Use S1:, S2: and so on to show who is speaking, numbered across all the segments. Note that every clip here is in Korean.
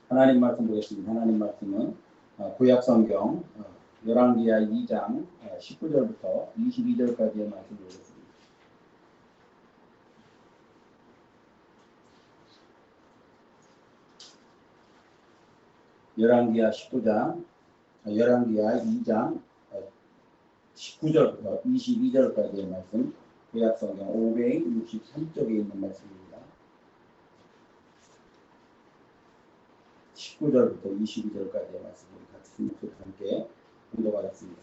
S1: 하나님 말씀 보겠습니다. 하나님 말씀은 구약 성경 열왕기하 2장 19절부터 22절까지의 말씀 보겠습니다. 열왕기하 2장 19절부터 22절까지의 말씀, 구약 성경 563쪽에 있는 말씀입니다. 19절부터 22절까지의 말씀을 같이 함께 공독하겠습니다.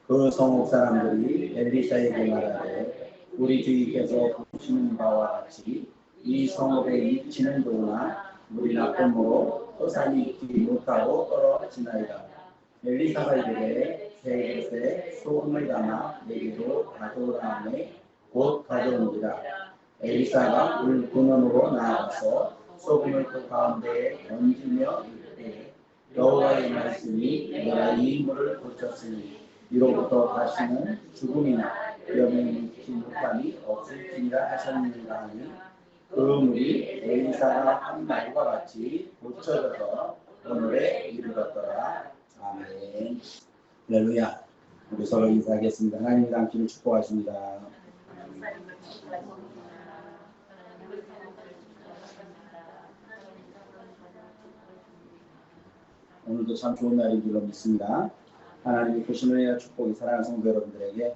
S1: 그 성읍 사람들이 엘리사에게 말하되 우리 주님께서 보시는 바와 같이 이 성읍에 미치는 도나 물이 나쁨으로 토산이 있지 못하고 떨어지나이다. 엘리사가 이르되 새 그릇에 소금을 담아 내게로 가져오라 하매 곧 가져오니라. 엘리사가 물 근원으로 나아가서 소금을 그 가운데에 던지며 이르되 여호와의 말씀이 내가 이 물을 고쳤으니 이로부터 다시는 죽음이나 병에 묻지 못함이 없을지니라 하셨느니라 하니 그 물이 엘리사가 한 말과 같이 고쳐져서 오늘에 이르렀더라. 아멘. 할렐루야. 우리 서로 인사하겠습니다. 하나님이 당신을 축복하십니다. 오늘도 참 좋은 날인 줄로 믿습니다. 하나님이 크신 은혜와 축복이 사랑하는 성도 여러분들에게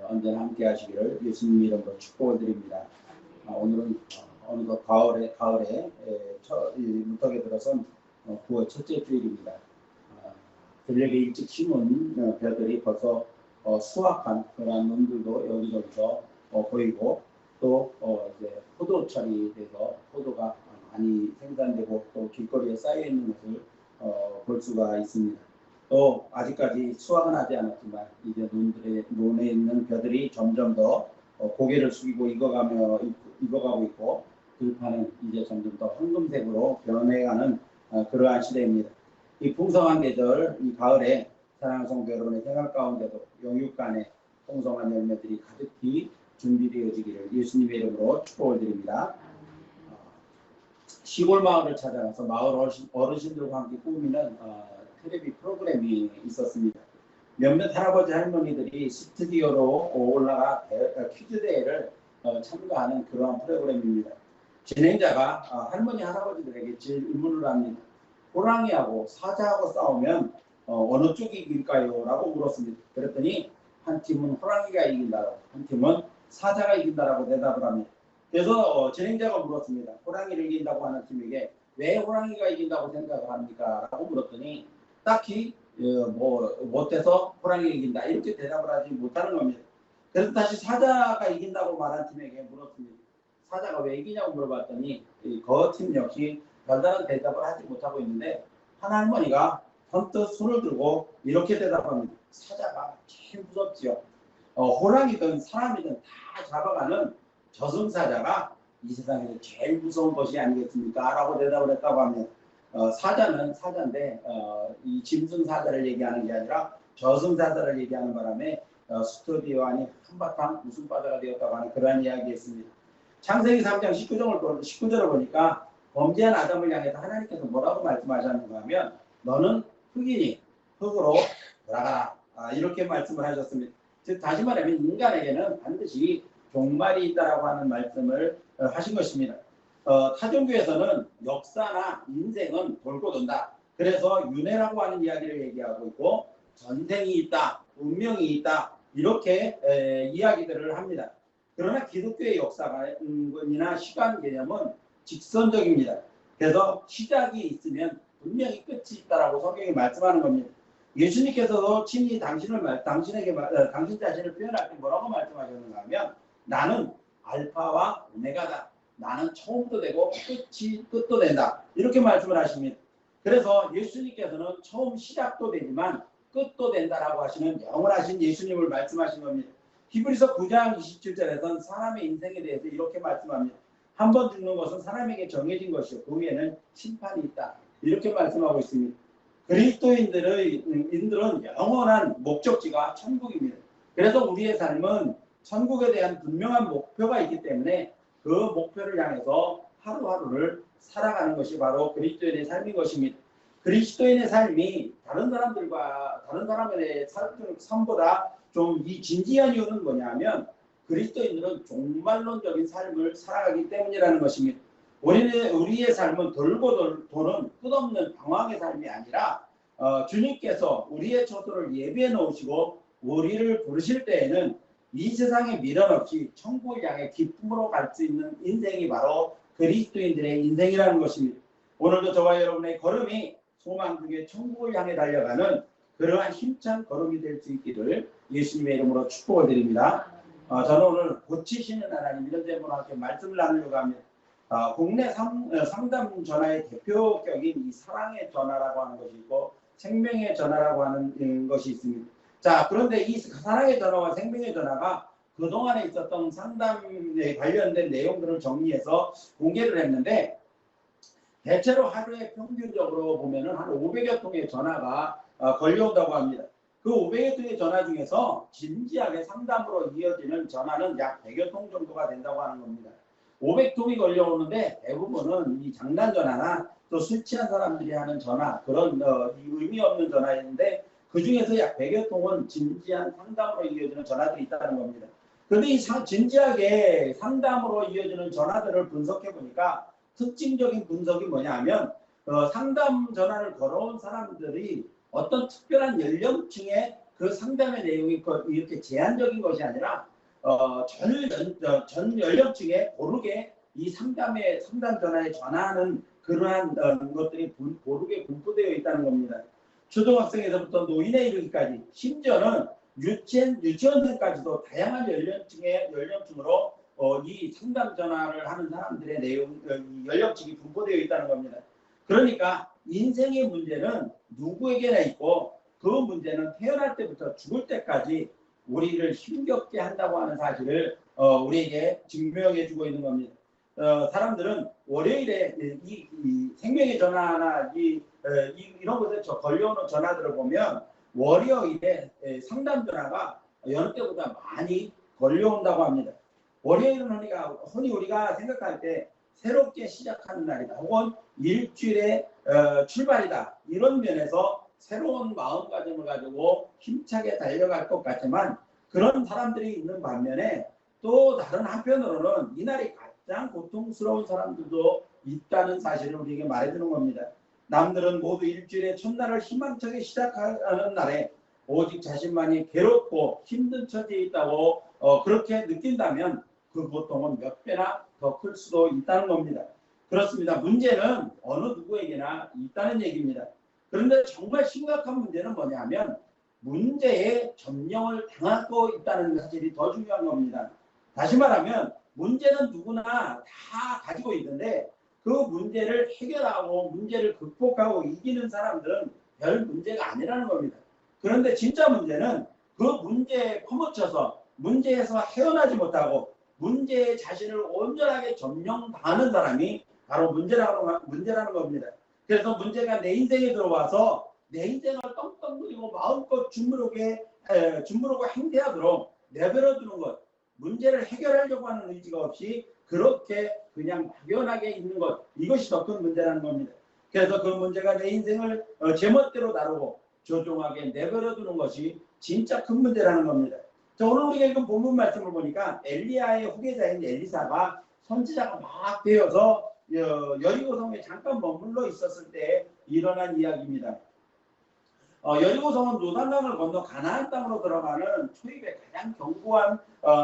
S1: 언제나 함께 하시기를 예수님 이름으로 축복을 드립니다. 오늘은 어느덧 가을에 무턱에 들어선 9월 첫째 주일입니다. 들녘에 일찍 심은 벼들이 벌써 수확한 그런 눈들도 여기저기서 보이고 또 이제 포도철이 돼서 포도가 많이 생산되고 또 길거리에 쌓여 있는 것을 볼 수가 있습니다. 또 아직까지 수확은 하지 않았지만 이제 논에 있는 벼들이 점점 더 고개를 숙이고 익어가고 있고 들판은 이제 점점 더 황금색으로 변해가는 그러한 시대입니다. 이 풍성한 계절, 이 가을에 사랑하는 성도 여러분의 생활 가운데도 영육간에 풍성한 열매들이 가득히 준비되어지기를 예수님의 이름으로 축복을 드립니다. 시골 마을을 찾아가서 마을 어르신들과 함께 꾸미는 텔레비 프로그램이 있었습니다. 몇몇 할아버지 할머니들이 스튜디오로 올라가 퀴즈 대회를 참가하는 그러한 프로그램입니다. 진행자가 할머니 할아버지들에게 질문을 합니다. 호랑이하고 사자하고 싸우면 어느 쪽이 이길까요? 라고 물었습니다. 그랬더니 한 팀은 호랑이가 이긴다고, 한 팀은 사자가 이긴다라고 대답을 합니다. 그래서 진행자가 물었습니다. 호랑이를 이긴다고 하는 팀에게 왜 호랑이가 이긴다고 생각을 합니까? 라고 물었더니 딱히 못해서 호랑이가 이긴다 이렇게 대답을 하지 못하는 겁니다. 그래서 다시 사자가 이긴다고 말한 팀에게 물었습니다. 사자가 왜 이기냐고 물어봤더니 그 팀 역시 별다른 대답을 하지 못하고 있는데 한 할머니가 선뜻 손을 들고 이렇게 대답합니다. 사자가 제일 무섭지요. 호랑이든 사람이든 다 잡아가는 저승사자가 이 세상에서 제일 무서운 것이 아니겠습니까? 라고 대답을 했다고 합니다. 사자는 사자인데 이 짐승사자를 얘기하는 게 아니라 저승사자를 얘기하는 바람에 스튜디오 안이 한바탕 웃음바다가 되었다고 하는 그런 이야기였습니다. 창세기 3장 19절을 보니까 범죄한 아담을 향해서 하나님께서 뭐라고 말씀하셨는가 하면 너는 흙이니 흙으로 돌아가라 이렇게 말씀을 하셨습니다. 즉 다시 말하면 인간에게는 반드시 종말이 있다라고 하는 말씀을 하신 것입니다. 타종교에서는 역사나 인생은 돌고 돈다. 그래서 윤회라고 하는 이야기를 얘기하고 있고 전생이 있다, 운명이 있다 이렇게 이야기들을 합니다. 그러나 기독교의 역사관이나 시간 개념은 직선적입니다. 그래서 시작이 있으면 분명히 끝이 있다라고 성경이 말씀하는 겁니다. 예수님께서도 친히 당신 자신을 표현할 때 뭐라고 말씀하셨는가 하면 나는 알파와 오메가다. 나는 처음도 되고 끝도 된다. 이렇게 말씀을 하십니다. 그래서 예수님께서는 처음 시작도 되지만 끝도 된다라고 하시는 영원하신 예수님을 말씀하신 겁니다. 히브리서 9장 27절에서는 사람의 인생에 대해서 이렇게 말씀합니다. 한 번 죽는 것은 사람에게 정해진 것이요 그 위에는 심판이 있다. 이렇게 말씀하고 있습니다. 그리스도인들은 영원한 목적지가 천국입니다. 그래서 우리의 삶은 천국에 대한 분명한 목표가 있기 때문에 그 목표를 향해서 하루하루를 살아가는 것이 바로 그리스도인의 삶인 것입니다. 그리스도인의 삶이 다른 사람들의 삶보다 좀 이 진지한 이유는 뭐냐면 그리스도인들은 종말론적인 삶을 살아가기 때문이라는 것입니다. 우리의 삶은 돌고 도는 끝없는 방황의 삶이 아니라 주님께서 우리의 처소를 예비해 놓으시고 우리를 부르실 때에는 이 세상에 미련 없이 천국을 향해 기쁨으로 갈 수 있는 인생이 바로 그리스도인들의 인생이라는 것입니다. 오늘도 저와 여러분의 걸음이 소망 속에 천국을 향해 달려가는 그러한 힘찬 걸음이 될 수 있기를 예수님의 이름으로 축복을 드립니다. 저는 오늘 고치시는 하나님 이런 제목으로 함께 말씀을 나누려고 합니다. 국내 상담 전화의 대표격인 이 사랑의 전화라고 하는 것이 있고 생명의 전화라고 하는 것이 있습니다. 자, 그런데 이 사랑의 전화와 생명의 전화가 그동안에 있었던 상담에 관련된 내용들을 정리해서 공개를 했는데 대체로 하루에 평균적으로 보면은 한 500여 통의 전화가 걸려온다고 합니다. 그 500여 통의 전화 중에서 진지하게 상담으로 이어지는 전화는 약 100여 통 정도가 된다고 하는 겁니다. 500통이 걸려오는데 대부분은 이 장난 전화나 또 술 취한 사람들이 하는 전화, 그런 의미 없는 전화인데 그 중에서 약 100여 통은 진지한 상담으로 이어지는 전화들이 있다는 겁니다. 그런데 이 진지하게 상담으로 이어지는 전화들을 분석해 보니까 특징적인 분석이 뭐냐 하면 상담 전화를 걸어온 사람들이 어떤 특별한 연령층의 그 상담의 내용이 이렇게 제한적인 것이 아니라 전 연령층에 고르게 이 상담 전화에 전하는 그러한 것들이 고르게 분포되어 있다는 겁니다. 초등학생에서부터 노인에 이르기까지 심지어는 유치원생까지도 다양한 연령층으로 이 상담 전화를 하는 사람들의 내용 연령층이 분포되어 있다는 겁니다. 그러니까 인생의 문제는 누구에게나 있고 그 문제는 태어날 때부터 죽을 때까지 우리를 힘겹게 한다고 하는 사실을 우리에게 증명해 주고 있는 겁니다. 사람들은 월요일에 이 생명의 전화나 이런 곳에 걸려오는 전화들을 보면 월요일에 상담 전화가 여느 때보다 많이 걸려온다고 합니다. 월요일은 흔히 우리가 생각할 때 새롭게 시작하는 날이다 혹은 일주일의 출발이다 이런 면에서 새로운 마음가짐을 가지고 힘차게 달려갈 것 같지만 그런 사람들이 있는 반면에 또 다른 한편으로는 이날이 가장 고통스러운 사람들도 있다는 사실을 우리에게 말해주는 겁니다. 남들은 모두 일주일의 첫날을 희망차게 시작하는 날에 오직 자신만이 괴롭고 힘든 처지에 있다고 그렇게 느낀다면 그 고통은 몇 배나 더 클 수도 있다는 겁니다. 그렇습니다. 문제는 어느 누구에게나 있다는 얘기입니다. 그런데 정말 심각한 문제는 뭐냐면 문제에 점령을 당하고 있다는 사실이 더 중요한 겁니다. 다시 말하면 문제는 누구나 다 가지고 있는데 그 문제를 해결하고 문제를 극복하고 이기는 사람들은 별 문제가 아니라는 겁니다. 그런데 진짜 문제는 그 문제에 퍼묻혀서 문제에서 헤어나지 못하고 문제에 자신을 온전하게 점령당하는 사람이 바로 문제라는 겁니다. 그래서 문제가 내 인생에 들어와서 내 인생을 떵떵거리고 마음껏 주무르고 행태하도록 내버려두는 것, 문제를 해결하려고 하는 의지가 없이 그렇게 그냥 막연하게 있는 것, 이것이 더 큰 문제라는 겁니다. 그래서 그 문제가 내 인생을 제멋대로 다루고 조종하게 내버려두는 것이 진짜 큰 문제라는 겁니다. 자, 오늘 우리가 읽은 본문 말씀을 보니까 엘리야의 후계자인 엘리사가 선지자가 막 되어서 여리고성에 잠깐 머물러 있었을 때 일어난 이야기입니다. 여리고성은 요단강을 건너 가나안 땅으로 들어가는 초입의 가장 견고한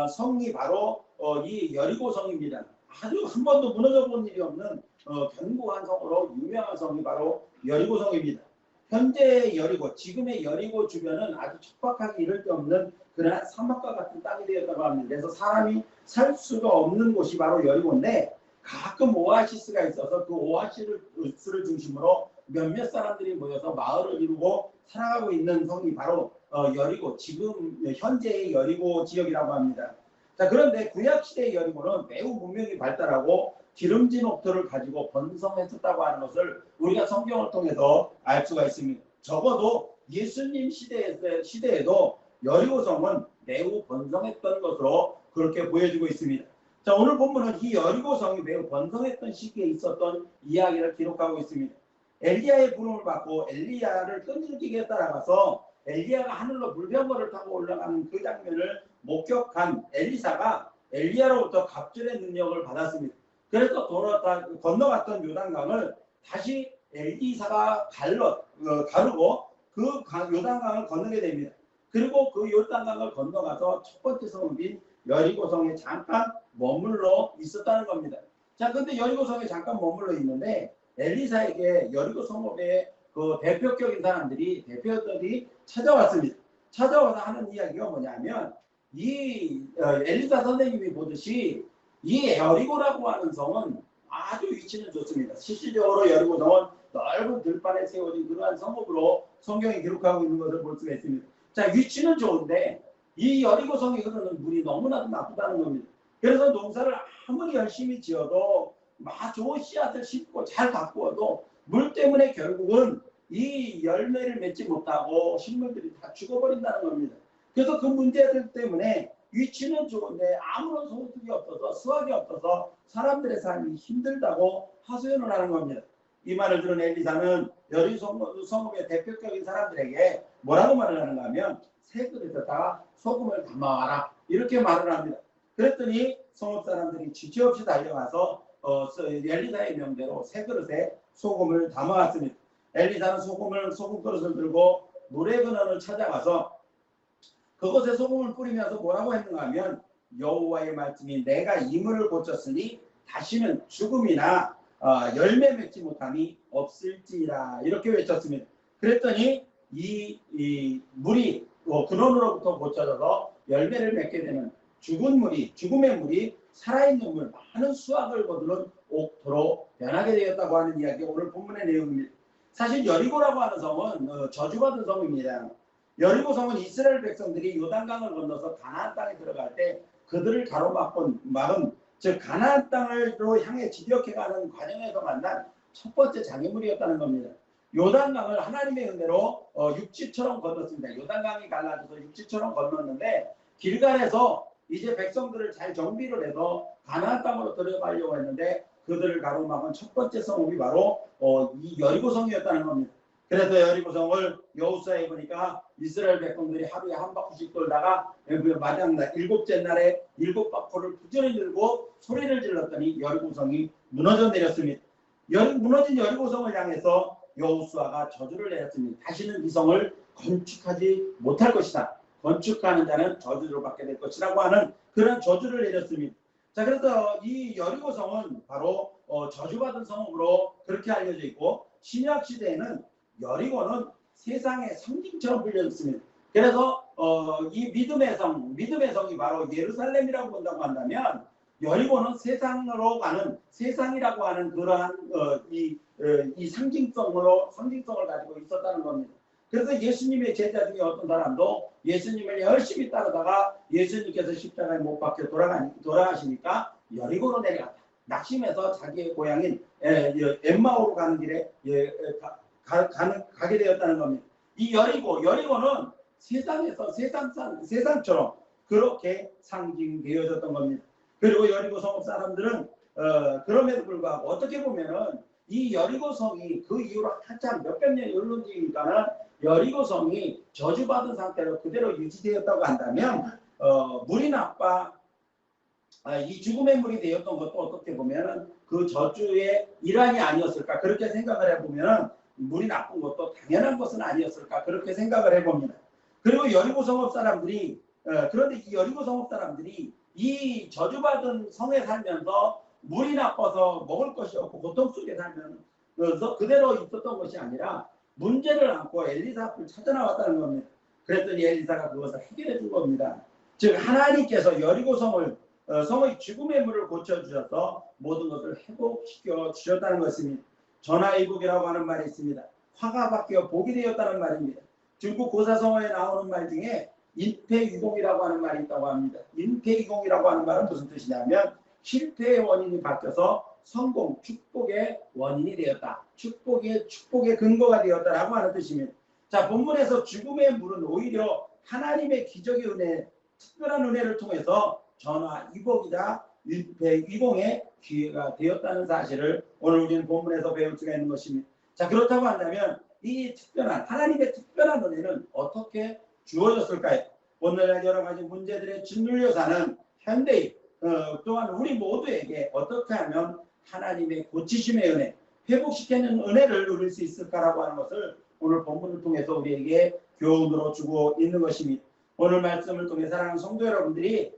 S1: 성이 바로 이 여리고성입니다. 아주 한 번도 무너져 본 일이 없는 견고한 성으로 유명한 성이 바로 여리고성입니다. 현재의 여리고, 지금의 여리고 주변은 아주 척박하기 이를 데 없는 그러한 사막과 같은 땅이 되었다고 합니다. 그래서 사람이 살 수가 없는 곳이 바로 여리고인데 가끔 오아시스가 있어서 그 오아시스를 중심으로 몇몇 사람들이 모여서 마을을 이루고 살아가고 있는 성이 바로 여리고, 지금 현재의 여리고 지역이라고 합니다. 자, 그런데 구약시대의 여리고는 매우 문명이 발달하고 기름진 옥토를 가지고 번성했었다고 하는 것을 우리가 성경을 통해서 알 수가 있습니다. 적어도 예수님 시대에도 여리고성은 매우 번성했던 것으로 그렇게 보여지고 있습니다. 자, 오늘 본문은 이 여리고성이 매우 번성했던 시기에 있었던 이야기를 기록하고 있습니다. 엘리야의 부름을 받고 엘리야를 끈질기게 따라가서 엘리야가 하늘로 물병거를 타고 올라가는 그 장면을 목격한 엘리사가 엘리야로부터 갑절의 능력을 받았습니다. 그래서 건너갔던 요단강을 다시 엘리사가 가르고 그 요단강을 건너게 됩니다. 그리고 그 요단강을 건너가서 첫 번째 성읍인 여리고성에 잠깐 머물러 있었다는 겁니다. 자, 근데 여리고성에 잠깐 머물러 있는데 엘리사에게 여리고 성읍의 그 대표들이 찾아왔습니다. 찾아와서 하는 이야기가 뭐냐면 엘리사 선생님이 보듯이 이 여리고라고 하는 성은 아주 위치는 좋습니다. 실질적으로 여리고성은 넓은 들판에 세워진 그러한 성읍으로 성경이 기록하고 있는 것을 볼 수가 있습니다. 자, 위치는 좋은데 이 여리고성이 흐르는 물이 너무나도 나쁘다는 겁니다. 그래서 농사를 아무리 열심히 지어도 좋은 씨앗을 심고 잘 가꾸어도 물 때문에 결국은 이 열매를 맺지 못하고 식물들이 다 죽어버린다는 겁니다. 그래서 그 문제들 때문에 위치는 좋은데 아무런 소득이 없어서 수확이 없어서 사람들의 삶이 힘들다고 하소연을 하는 겁니다. 이 말을 들은 엘리사는 여리고 성읍의 대표적인 사람들에게 뭐라고 말을 하는가 하면 새 그릇에다가 소금을 담아와라 이렇게 말을 합니다. 그랬더니 성읍 사람들이 지체 없이 달려가서 엘리사의 명대로 새 그릇에 소금을 담아왔습니다. 엘리사는 소금 그릇을 들고 물의 근원을 찾아가서 그것에 소금을 뿌리면서 뭐라고 했는가 하면 여호와의 말씀이 내가 이 물을 고쳤으니 다시는 죽음이나 열매 맺지 못함이 없을지라 이렇게 외쳤습니다. 그랬더니 이 물이 근원으로부터 고쳐져서 열매를 맺게 되는 죽음의 물이 살아있는 물, 많은 수확을 거두는 옥토로 변하게 되었다고 하는 이야기가 오늘 본문의 내용입니다. 사실 여리고라고 하는 성은 저주받은 성입니다. 여리고 성은 이스라엘 백성들이 요단강을 건너서 가나안 땅에 들어갈 때 그들을 가로막은 즉 가나안 땅으로 향해 지력해가는 과정에서 만난 첫 번째 장애물이었다는 겁니다. 요단강을 하나님의 은혜로 육지처럼 건넜습니다. 요단강이 갈라져서 육지처럼 건넜는데 길갈에서 이제 백성들을 잘 정비를 해서 가나안 땅으로 들어가려고 했는데 그들을 가로막은 첫 번째 성읍이 바로 이 여리고성이었다는 겁니다. 그래서 여리고성을 여호수아에 보니까 이스라엘 백성들이 하루에 한 바퀴씩 돌다가 마지막 일곱째 날에 일곱 바퀴를 부지런히 들고 소리를 질렀더니 여리고성이 무너져 내렸습니다. 무너진 여리고성을 향해서 여호수아가 저주를 내렸습니다. 다시는 이 성을 건축하지 못할 것이다. 건축하는 자는 저주를 받게 될 것이라고 하는 그런 저주를 내렸습니다. 자, 그래서 이 여리고성은 바로 저주받은 성읍으로 그렇게 알려져 있고 신약 시대에는 여리고는 세상의 상징처럼 불려졌습니다. 그래서 이 믿음의 성이 바로 예루살렘이라고 본다고 한다면 여리고는 세상이라고 하는 그러한 이 상징성을 가지고 있었다는 겁니다. 그래서 예수님의 제자 중에 어떤 사람도 예수님을 열심히 따르다가 예수님께서 십자가에 못 박혀 돌아가시니까 여리고로 내려갔다. 낙심해서 자기의 고향인 엠마오로 가는 길에 가게 되었다는 겁니다. 이 여리고는 세상처럼 그렇게 상징되어졌던 겁니다. 그리고 여리고 성읍 사람들은 그럼에도 불구하고 어떻게 보면은 이 여리고성이 그 이후로 한참 몇백 년이 흘러지니까는 여리고성이 저주받은 상태로 그대로 유지되었다고 한다면 물이 나빠 이 죽음의 물이 되었던 것도 어떻게 보면은 그 저주의 일환이 아니었을까 그렇게 생각을 해보면은 물이 나쁜 것도 당연한 것은 아니었을까 그렇게 생각을 해봅니다. 그리고 여리고 성읍 사람들이 그런데 이 여리고 성읍 사람들이 이 저주받은 성에 살면서 물이 나빠서 먹을 것이 없고 고통 속에 살면서 그대로 있었던 것이 아니라 문제를 안고 엘리사 앞을 찾아 나왔다는 겁니다. 그랬더니 엘리사가 그것을 해결해 준 겁니다. 즉 하나님께서 여리고 성의 죽음의 물을 고쳐주셔서 모든 것을 회복시켜 주셨다는 것입니다. 전화위복이라고 하는 말이 있습니다. 화가 바뀌어 복이 되었다는 말입니다. 중국 고사성어에 나오는 말 중에 인폐유공이라고 하는 말이 있다고 합니다. 인폐유공이라고 하는 말은 무슨 뜻이냐면 실패의 원인이 바뀌어서 성공, 축복의 원인이 되었다. 축복의 근거가 되었다라고 하는 뜻입니다. 자, 본문에서 죽음의 물은 오히려 하나님의 기적의 은혜, 특별한 은혜를 통해서 전화위복이다 위공의 기회가 되었다는 사실을 오늘 우리는 본문에서 배울 수가 있는 것입니다. 자, 그렇다고 한다면 이 특별한 하나님의 특별한 은혜는 어떻게 주어졌을까요? 오늘날 여러 가지 문제들에 짓눌려 사는 현대인 또한 우리 모두에게 어떻게 하면 하나님의 고치심의 은혜, 회복시키는 은혜를 누릴 수 있을까라고 하는 것을 오늘 본문을 통해서 우리에게 교훈으로 주고 있는 것입니다. 오늘 말씀을 통해 사랑하는 성도 여러분들이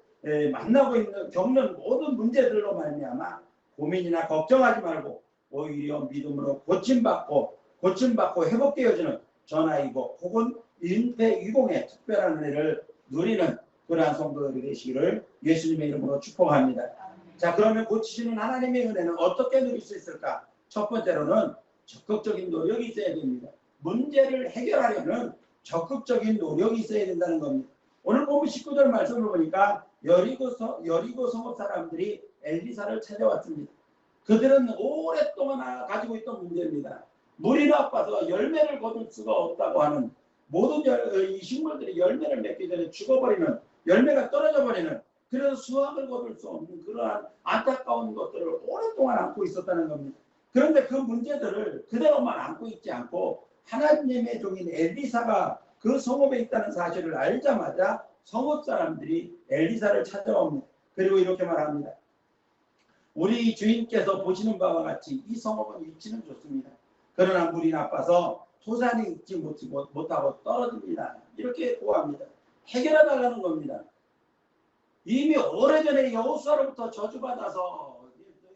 S1: 만나고 있는 겪는 모든 문제들로 말미암아 고민이나 걱정하지 말고 오히려 믿음으로 고침받고 회복되어지는 전화이고 혹은 인폐위공의 특별한 은혜를 누리는 그러한 성도들이 되시기를 예수님의 이름으로 축복합니다. 자, 그러면 고치시는 하나님의 은혜는 어떻게 누릴 수 있을까? 첫 번째로는 적극적인 노력이 있어야 됩니다. 문제를 해결하려면 적극적인 노력이 있어야 된다는 겁니다. 오늘 본문 19절 말씀을 보니까 여리고 성읍 사람들이 엘리사를 찾아왔습니다. 그들은 오랫동안 가지고 있던 문제입니다. 물이 나빠서 열매를 거둘 수가 없다고 하는 모든 이 식물들이 열매를 맺기 전에 죽어버리는, 열매가 떨어져 버리는, 그래서 수확을 거둘 수 없는 그러한 안타까운 것들을 오랫동안 안고 있었다는 겁니다. 그런데 그 문제들을 그대로만 안고 있지 않고 하나님의 종인 엘리사가 그 성읍에 있다는 사실을 알자마자 성읍 사람들이 엘리사를 찾아옵니다. 그리고 이렇게 말합니다. 우리 주인께서 보시는 바와 같이 이 성읍은 위치는 좋습니다. 그러나 물이 나빠서 토산이 있지 못하고 떨어집니다. 이렇게 고합니다. 해결해 달라는 겁니다. 이미 오래전에 여호수아로부터 저주받아서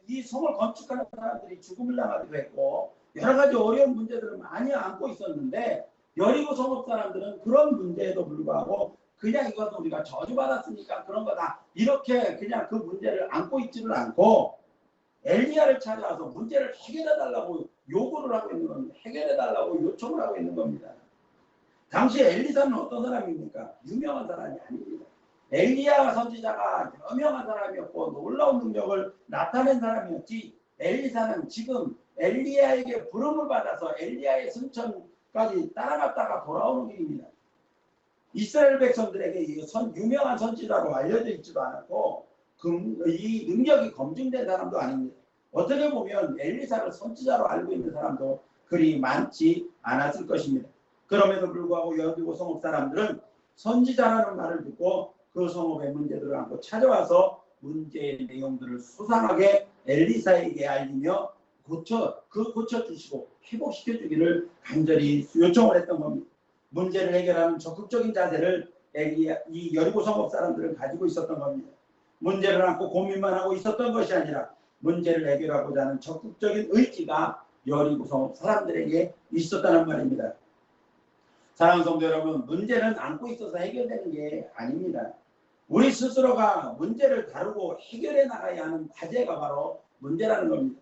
S1: 이 성을 건축하는 사람들이 죽음을 당하기도 했고 여러 가지 어려운 문제들을 많이 안고 있었는데 여리고 성읍 사람들은 그런 문제에도 불구하고 그냥 이것도 우리가 저주받았으니까 그런 거다 이렇게 그냥 그 문제를 안고 있지를 않고 엘리야를 찾아와서 문제를 해결해 달라고 요구를 하고 있는 겁니다. 해결해 달라고 요청을 하고 있는 겁니다. 당시 엘리사는 어떤 사람입니까? 유명한 사람이 아닙니다. 엘리야 선지자가 유명한 사람이었고 놀라운 능력을 나타낸 사람이었지 엘리사는 지금 엘리야에게 부름을 받아서 엘리야의 승천까지 따라갔다가 돌아오는 길입니다. 이스라엘 백성들에게 유명한 선지자로 알려져 있지도 않았고 이 능력이 검증된 사람도 아닙니다. 어떻게 보면 엘리사를 선지자로 알고 있는 사람도 그리 많지 않았을 것입니다. 그럼에도 불구하고 여리고 성읍 사람들은 선지자라는 말을 듣고 그 성읍의 문제들을 안고 찾아와서 문제의 내용들을 소상하게 엘리사에게 알리며 고쳐주시고 회복시켜주기를 간절히 요청을 했던 겁니다. 문제를 해결하는 적극적인 자세를 이 여리고 성읍 사람들은 가지고 있었던 겁니다. 문제를 안고 고민만 하고 있었던 것이 아니라 문제를 해결하고자 하는 적극적인 의지가 여리고 성읍 사람들에게 있었다는 말입니다. 사랑하는 성도 여러분, 문제는 안고 있어서 해결되는 게 아닙니다. 우리 스스로가 문제를 다루고 해결해 나가야 하는 과제가 바로 문제라는 겁니다.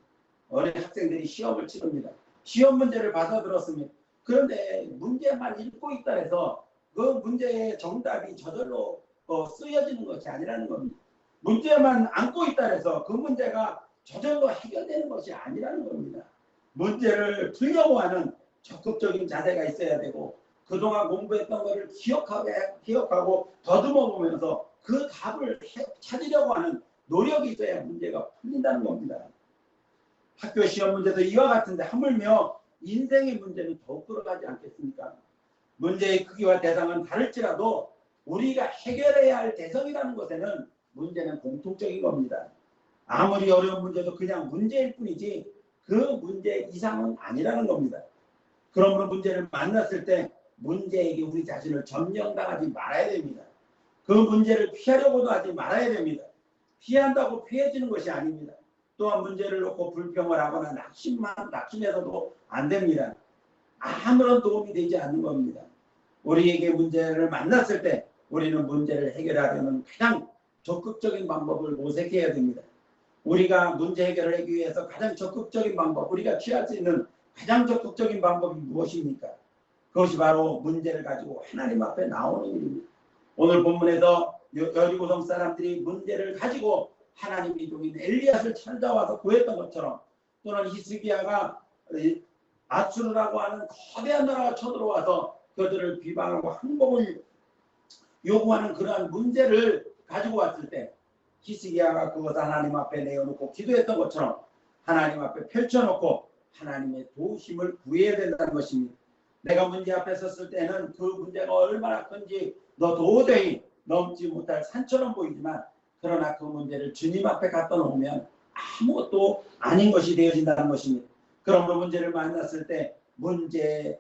S1: 어린 학생들이 시험을 치릅니다. 시험 문제를 받아들었습니다. 그런데 문제만 읽고 있다 해서 그 문제의 정답이 저절로 쓰여지는 것이 아니라는 겁니다. 문제만 안고 있다 해서 그 문제가 저절로 해결되는 것이 아니라는 겁니다. 문제를 풀려고 하는 적극적인 자세가 있어야 되고 그동안 공부했던 것을 기억하고 더듬어 보면서 그 답을 찾으려고 하는 노력이 있어야 문제가 풀린다는 겁니다. 학교 시험 문제도 이와 같은데 하물며 인생의 문제는 더욱 들어가지 않겠습니까? 문제의 크기와 대상은 다를지라도 우리가 해결해야 할 대상이라는 것에는 문제는 공통적인 겁니다. 아무리 어려운 문제도 그냥 문제일 뿐이지 그 문제 이상은 아니라는 겁니다. 그러므로 문제를 만났을 때 문제에게 우리 자신을 점령당하지 말아야 됩니다. 그 문제를 피하려고도 하지 말아야 됩니다. 피한다고 피해지는 것이 아닙니다. 또한 문제를 놓고 불평을 하거나 낙심해서도 안 됩니다. 아무런 도움이 되지 않는 겁니다. 우리에게 문제를 만났을 때 우리는 문제를 해결하려는 가장 적극적인 방법을 모색해야 됩니다. 우리가 문제 해결을 하기 위해서 가장 적극적인 방법, 우리가 취할 수 있는 가장 적극적인 방법이 무엇입니까? 그것이 바로 문제를 가지고 하나님 앞에 나오는 일입니다. 오늘 본문에서 여리고 성 사람들이 문제를 가지고 하나님의 종인 엘리야를 찾아와서 구했던 것처럼 또는 히스기야가 아수르라고 하는 거대한 나라가 쳐들어와서 그들을 비방하고 항복을 요구하는 그러한 문제를 가지고 왔을 때 히스기야가 그것을 하나님 앞에 내어놓고 기도했던 것처럼 하나님 앞에 펼쳐놓고 하나님의 도우심을 구해야 된다는 것입니다. 내가 문제 앞에 섰을 때는 그 문제가 얼마나 큰지 너 도저히 넘지 못할 산처럼 보이지만, 그러나 그 문제를 주님 앞에 갖다 놓으면 아무것도 아닌 것이 되어진다는 것입니다. 그러므로 문제를 만났을 때 문제에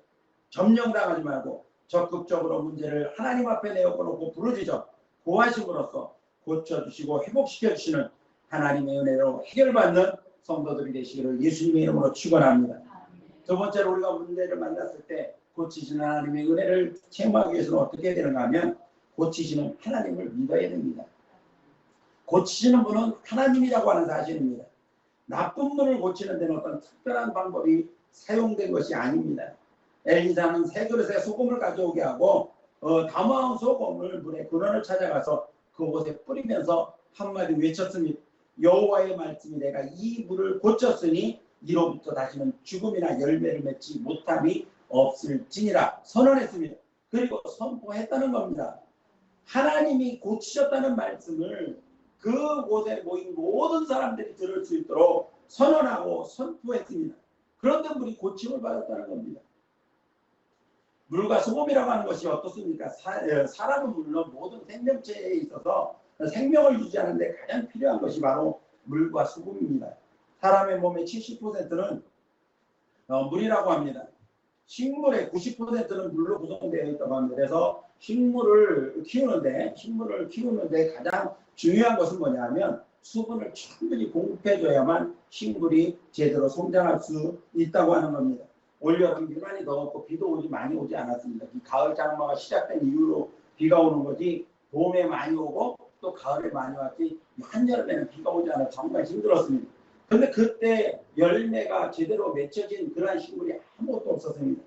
S1: 점령당하지 말고 적극적으로 문제를 하나님 앞에 내어놓고 부르짖어 고하심으로써 고쳐주시고 회복시켜주시는 하나님의 은혜로 해결받는 성도들이 되시기를 예수님의 이름으로 축원합니다. 두 번째로, 우리가 문제를 만났을 때 고치시는 하나님의 은혜를 체험하기 위해서는 어떻게 해야 되는가 하면, 고치시는 하나님을 믿어야 됩니다. 고치시는 분은 하나님이라고 하는 사실입니다. 나쁜 분을 고치는 데는 어떤 특별한 방법이 사용된 것이 아닙니다. 엘리사는 세 그릇에 소금을 가져오게 하고 담아온 소금을 물에 근원을 찾아가서 그곳에 뿌리면서 한마디 외쳤습니다. 여호와의 말씀이 내가 이 물을 고쳤으니 이로부터 다시는 죽음이나 열매를 맺지 못함이 없을지니라 선언했습니다. 그리고 선포했다는 겁니다. 하나님이 고치셨다는 말씀을 그곳에 모인 모든 사람들이 들을 수 있도록 선언하고 선포했습니다. 그런데 물이 고침을 받았다는 겁니다. 물과 소금이라고 하는 것이 어떻습니까? 사람은 물론 모든 생명체에 있어서 생명을 유지하는 데 가장 필요한 것이 바로 물과 소금입니다. 사람의 몸의 70%는 물이라고 합니다. 식물의 90%는 물로 구성되어 있다고 합니다. 그래서 식물을 키우는데 가장 중요한 것은 뭐냐면 수분을 충분히 공급해줘야만 식물이 제대로 성장할 수 있다고 하는 겁니다. 올여름 유난히 더웠고 비도 많이 오지 않았습니다. 이 가을 장마가 시작된 이후로 비가 오는 거지, 봄에 많이 오고 또 가을에 많이 왔지 한여름에는 비가 오지 않아 정말 힘들었습니다. 그런데 그때 열매가 제대로 맺혀진 그러한 식물이 아무것도 없었습니다.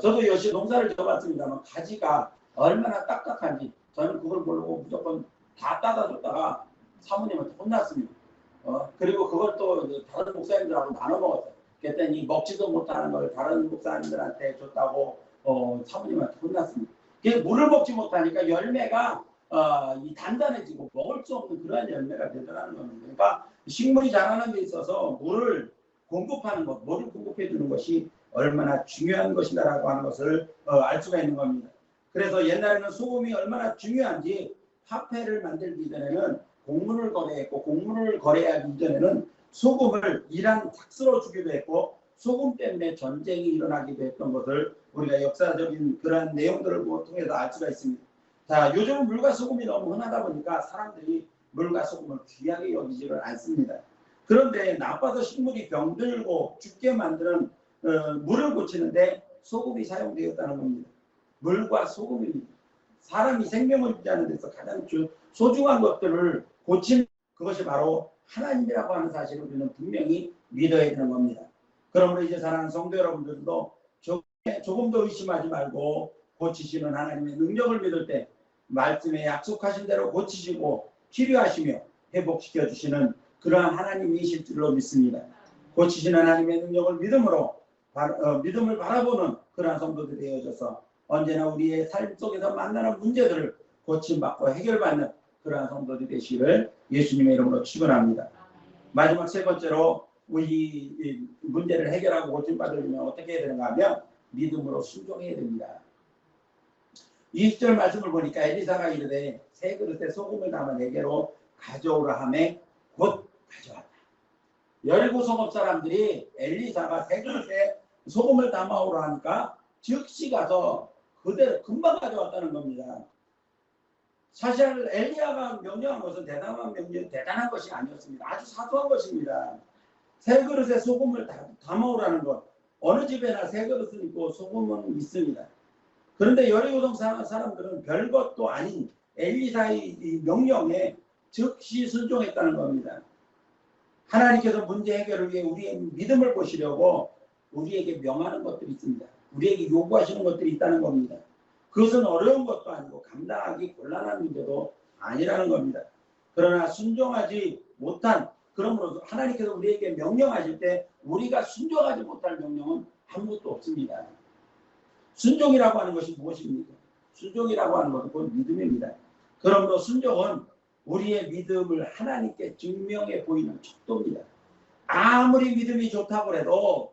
S1: 저도 열심히 농사를 져봤습니다만 가지가 얼마나 딱딱한지 저는 그걸 모르고 무조건 다 따다줬다가 사모님한테 혼났습니다. 그리고 그걸 또 다른 목사님들하고 나눠 먹었어요. 그랬더니 먹지도 못하는 걸 다른 목사님들한테 줬다고 사모님한테 혼났습니다. 물을 먹지 못하니까 열매가 이 단단해지고 먹을 수 없는 그러한 열매가 되더라는 겁니다. 그러니까 식물이 자라는 데 있어서 물을 공급하는 것, 물을 공급해 주는 것이 얼마나 중요한 것이다라고 하는 것을 알 수가 있는 겁니다. 그래서 옛날에는 소금이 얼마나 중요한지 화폐를 만들기 이전에는 공문을 거래했고, 공문을 거래하기 이전에는 소금을 이란 삭스로 주기도 했고, 소금 때문에 전쟁이 일어나기도 했던 것을 우리가 역사적인 그러한 내용들을 통해서 알 수가 있습니다. 자, 요즘은 물과 소금이 너무 흔하다 보니까 사람들이 물과 소금을 귀하게 여기지를 않습니다. 그런데 나빠서 식물이 병들고 죽게 만드는 물을 고치는데 소금이 사용되었다는 겁니다. 물과 소금입니다. 사람이 생명을 유지하는 데서 가장 소중한 것들을 고치는 그것이 바로 하나님이라고 하는 사실을 우리는 분명히 믿어야 되는 겁니다. 그러므로 이제 사랑하는 성도 여러분들도 조금도 의심하지 말고 고치시는 하나님의 능력을 믿을 때 말씀에 약속하신 대로 고치시고 치료하시며 회복시켜 주시는 그러한 하나님이실 줄로 믿습니다. 고치시는 하나님의 능력을 믿음을 바라보는 그러한 성도들이 되어져서 언제나 우리의 삶 속에서 만나는 문제들을 고침받고 해결받는 그러한 성도들이 되시기를 예수님의 이름으로 축원합니다. 마지막 세 번째로 우리 문제를 해결하고 고침받으려면 어떻게 해야 되는가 하면 믿음으로 순종해야 됩니다. 20절 말씀을 보니까 엘리사가 이르되 세 그릇에 소금을 담아 내게로 가져오라 하매 곧 가져왔다. 여리고 성읍 사람들이 엘리사가 세 그릇에 소금을 담아오라 하니까 즉시 가서 그대로 금방 가져왔다는 겁니다. 사실 엘리야가 명령한 것은 대단한 것이 아니었습니다. 아주 사소한 것입니다. 세 그릇에 소금을 담아오라는 것. 어느 집에나 세 그릇은 있고 소금은 있습니다. 그런데 여리고성 사람들은 별것도 아닌 엘리사의 명령에 즉시 순종했다는 겁니다. 하나님께서 문제 해결을 위해 우리의 믿음을 보시려고 우리에게 명하는 것들이 있습니다. 우리에게 요구하시는 것들이 있다는 겁니다. 그것은 어려운 것도 아니고 감당하기 곤란한 문제도 아니라는 겁니다. 그러나 순종하지 못한, 그러므로 하나님께서 우리에게 명령하실 때 우리가 순종하지 못할 명령은 아무것도 없습니다. 순종이라고 하는 것이 무엇입니까? 순종이라고 하는 것은 곧 믿음입니다. 그러므로 순종은 우리의 믿음을 하나님께 증명해 보이는 척도입니다. 아무리 믿음이 좋다고 해도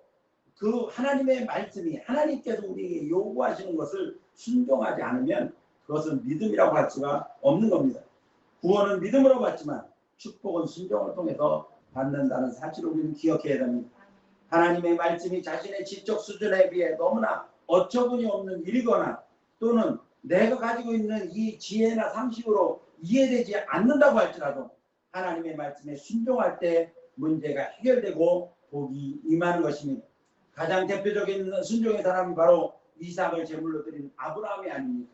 S1: 그 하나님의 말씀이 하나님께서 우리에게 요구하시는 것을 순종하지 않으면 그것은 믿음이라고 할 수가 없는 겁니다. 구원은 믿음으로 받지만 축복은 순종을 통해서 받는다는 사실을 우리는 기억해야 됩니다. 하나님의 말씀이 자신의 지적 수준에 비해 너무나 어처구니 없는 일이거나 또는 내가 가지고 있는 이 지혜나 상식으로 이해되지 않는다고 할지라도 하나님의 말씀에 순종할 때 문제가 해결되고 복이 임하는 것입니다. 가장 대표적인 순종의 사람이 바로 이삭을 제물로 드린 아브라함이 아닙니까?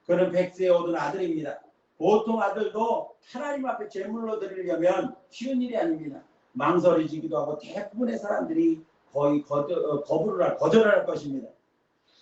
S1: 그는 100세에 얻은 아들입니다. 보통 아들도 하나님 앞에 제물로 드리려면 쉬운 일이 아닙니다. 망설여지기도 하고 대부분의 사람들이 거의 거절할 것입니다.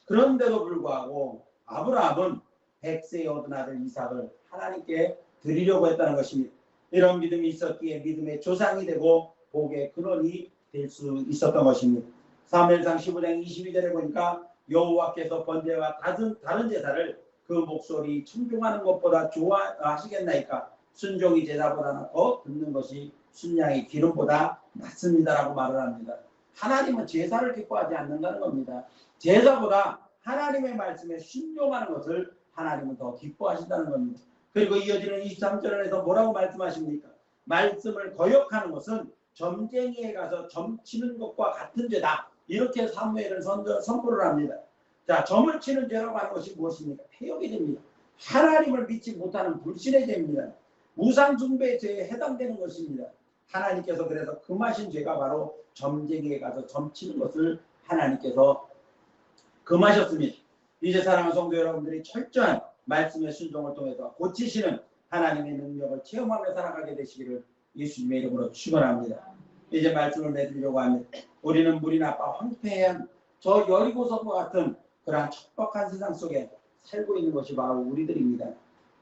S1: 그런데도 불구하고 아브라함은 100세에 얻은 아들 이삭을 하나님께 드리려고 했다는 것입니다. 이런 믿음이 있었기에 믿음의 조상이 되고 복의 근원이 될 수 있었던 것입니다. 사무엘상 15장 22절에 보니까 여호와께서 번제와 다른 제사를 그 목소리 청종하는 것보다 좋아하시겠나이까? 순종이 제사보다는 더 듣는 것이 순양의 기름보다 낫습니다라고 말을 합니다. 하나님은 제사를 기뻐하지 않는다는 겁니다. 제사보다 하나님의 말씀에 순종하는 것을 하나님은 더 기뻐하신다는 겁니다. 그리고 이어지는 23절에서 뭐라고 말씀하십니까? 말씀을 거역하는 것은 점쟁이에 가서 점치는 것과 같은 죄다. 이렇게 사무엘은 선포를 합니다. 자, 점을 치는 죄라고 하는 것이 무엇입니까? 폐역이 됩니다. 하나님을 믿지 못하는 불신의 죄입니다. 우상숭배의 죄에 해당되는 것입니다. 하나님께서 그래서 금하신 죄가 바로 점쟁이에 가서 점치는 것을 하나님께서 금하셨습니다. 이제 사랑하는 성도 여러분들이 철저한 말씀의 순종을 통해서 고치시는 하나님의 능력을 체험하며 살아가게 되시기를 예수님의 이름으로 축원합니다. 이제 말씀을 내드리려고 합니다. 우리는 물이 나빠 황폐한 저 여리고성과 같은 그러한 척박한 세상 속에 살고 있는 것이 바로 우리들입니다.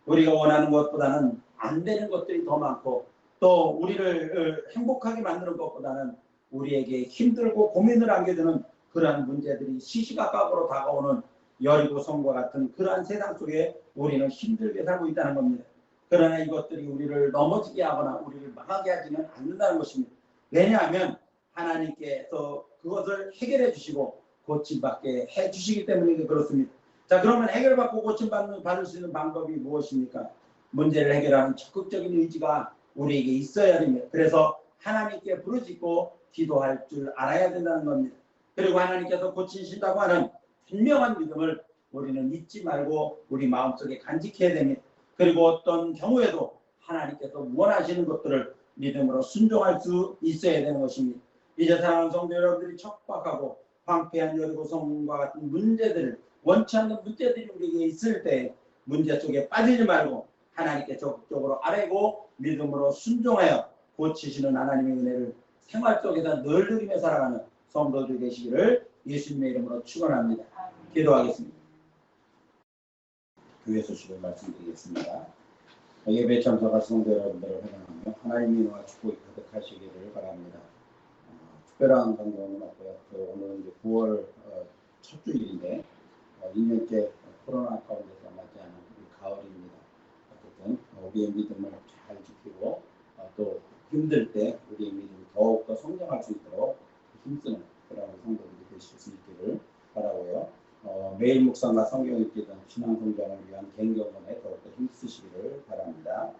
S1: 우리가 원하는 것보다는 안 되는 것들이 더 많고 또 우리를 행복하게 만드는 것보다는 우리에게 힘들고 고민을 안겨주는 그러한 문제들이 시시각각으로 다가오는 여리고성과 같은 그러한 세상 속에 우리는 힘들게 살고 있다는 겁니다. 그러나 이것들이 우리를 넘어지게 하거나 우리를 망하게 하지는 않는다는 것입니다. 왜냐하면 하나님께서 그것을 해결해 주시고 고침받게 해 주시기 때문에 그렇습니다. 자, 그러면 해결받고 고침받을 수 있는 방법이 무엇입니까? 문제를 해결하는 적극적인 의지가 우리에게 있어야 됩니다. 그래서 하나님께 부르짖고 기도할 줄 알아야 된다는 겁니다. 그리고 하나님께서 고치신다고 하는 분명한 믿음을 우리는 잊지 말고 우리 마음속에 간직해야 됩니다. 그리고 어떤 경우에도 하나님께서 원하시는 것들을 믿음으로 순종할 수 있어야 되는 것입니다. 이제 사랑하는 성도 여러분들이 척박하고 황폐한 여리고성과 같은 문제들을 원치 않는 문제들이 우리에게 있을 때 문제 속에 빠지지 말고 하나님께 적극적으로 아뢰고 믿음으로 순종하여 고치시는 하나님의 은혜를 생활 속에서 늘 누리며 살아가는 성도들 되시기를 예수님의 이름으로 축원합니다. 기도하겠습니다. 교회 소식을 말씀드리겠습니다. 예배 참석할 성도 여러분들을 환영하며 하나님의 은혜와 축복이 가득하시기를 바랍니다. 특별한 감동은 없고요. 오늘은 이제 9월 첫 주일인데 2년째 코로나 가운데서 맞이하는 가을입니다. 어쨌든 우리의 믿음을 잘 지키고 또 힘들 때 우리의 믿음이 더욱더 성장할 수 있도록 힘쓰는 그런 성도들이 되실 수 있기를 바라고요. 매일 묵상과 성경 읽기 등 신앙 성장을 위한 개인 경험에 더욱더 힘쓰시기를 바랍니다.